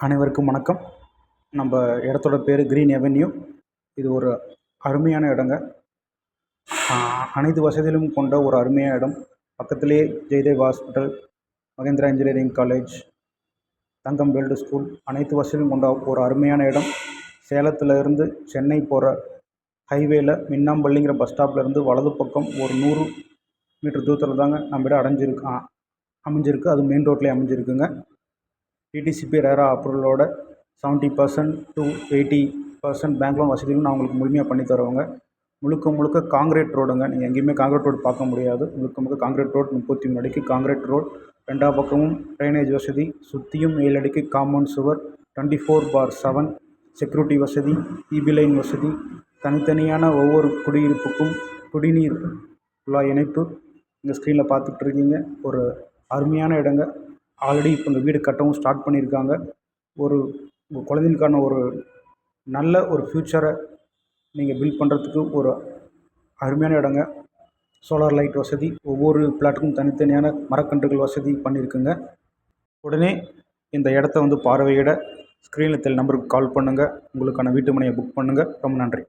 அனைவருக்கும் வணக்கம். நம்ம இடத்தோட பேர் க்ரீன் அவென்யூ. இது ஒரு அருமையான இடங்க. அனைத்து வசதிகளும் கொண்ட ஒரு அருமையான இடம். பக்கத்திலே Jayadev hospital, Mahendra engineering college, Thangam world school, அனைத்து வசதியும் கொண்ட ஒரு அருமையான இடம். சேலத்தில் இருந்து சென்னை போகிற ஹைவேல மின்னாம்பள்ளிங்கிற பஸ் ஸ்டாப்லேருந்து வலது பக்கம் ஒரு 100 மீட்டர் தூரத்தில் தாங்க நம்ம இடம் அமைஞ்சிருக்கு. அது மெயின் ரோட்லேயே அமைஞ்சிருக்குங்க. டிடிசிபி ரேரா அப்ரூவலோட 70% to 80% பேங்க் லோன் வசதிகளும் நான் உங்களுக்கு முழுமையாக பண்ணி தருவாங்க. முழுக்க காங்கிரீட் ரோடுங்க. நீங்கள் எங்கேயுமே காங்கிரீட் ரோடு பார்க்க முடியாது. முழுக்க காங்கிரீட் ரோடு, 33 அடிக்கு காங்கிரீட் ரோடு. 2 பக்கமும் ட்ரைனேஜ் வசதி, சுற்றியும் 7 அடிக்கு காம்பவுண்ட் சுவர், 24/7 செக்யூரிட்டி வசதி, இபி லைன் வசதி, தனித்தனியான ஒவ்வொரு குடியிருப்புக்கும் குடிநீர் குழாய் இணைப்பு. இந்த ஸ்க்ரீனில் பார்த்துட்ருக்கீங்க. ஒரு அருமையான இடங்க. ஆல்ரெடி இப்போ இந்த வீடு கட்டவும் ஸ்டார்ட் பண்ணியிருக்காங்க. உங்கள் குழந்தைகளுக்கான ஒரு நல்ல ஒரு ஃப்யூச்சரை நீங்கள் பில்ட் பண்ணுறதுக்கு ஒரு அருமையான இடங்க. சோலார் லைட் வசதி, ஒவ்வொரு பிளாட்டுக்கும் தனித்தனியான மரக்கன்றுகள் வசதி பண்ணியிருக்குங்க. உடனே இந்த இடத்த பார்வையிட ஸ்க்ரீனில் தெரிய நம்பருக்கு கால் பண்ணுங்கள். உங்களுக்கான வீட்டு மனையை புக் பண்ணுங்கள். ரொம்ப நன்றி.